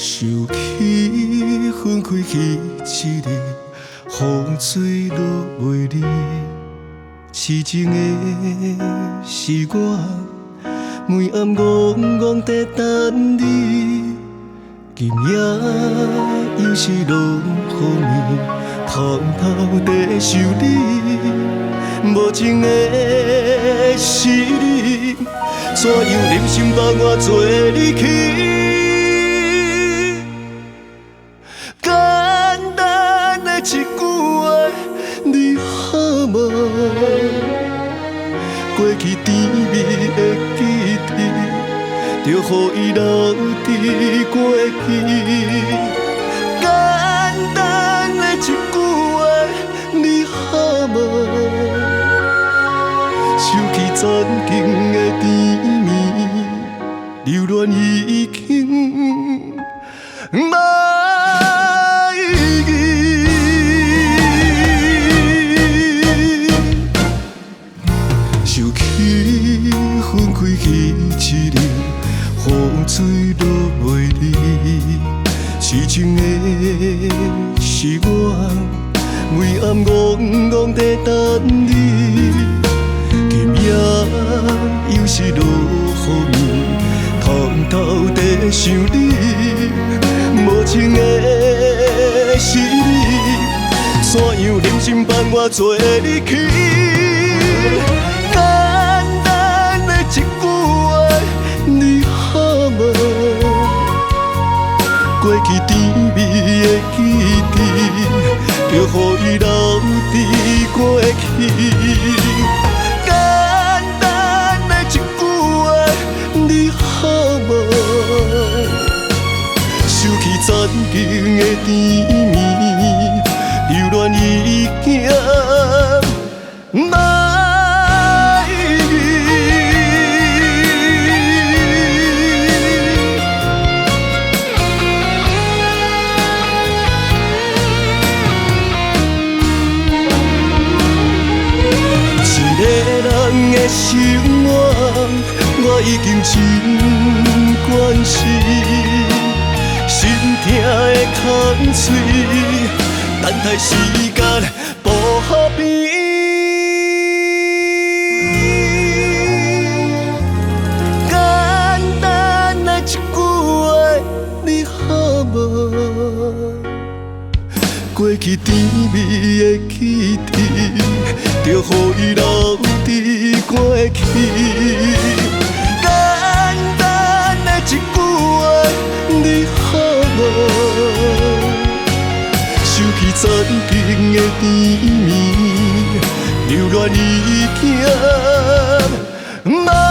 收起分开去一日，雨水落袂离。痴情的是我，每暗怣怣在等你。今夜又是落雨暝，偷偷在想你。无情的是你，怎样忍心放我做你去？一句话，你好吗？过去甜蜜的记忆，就予伊留伫过去。简单的一句话，你好吗？收起曾经的甜蜜，留恋已经无意义。收起分开去一日，雨水落袂离。痴情的是我，每暗怣怣在等你。今夜又是落雨暝，偷偷在想你。无情的是你，怎样忍心放我做你去？一句话，你好吗？过去甜蜜的记忆，就予伊留伫过去。简单的一句话，你好吗？收起曾经的甜蜜，留恋已经无。生活，我已经真惯势，心痛的空嘴，等待时间补平。简单的一句话，你好吗？过去甜蜜的记忆，就予伊留伫过去。简单的一句话，你好吗？收起曾经的甜蜜，留恋已经无。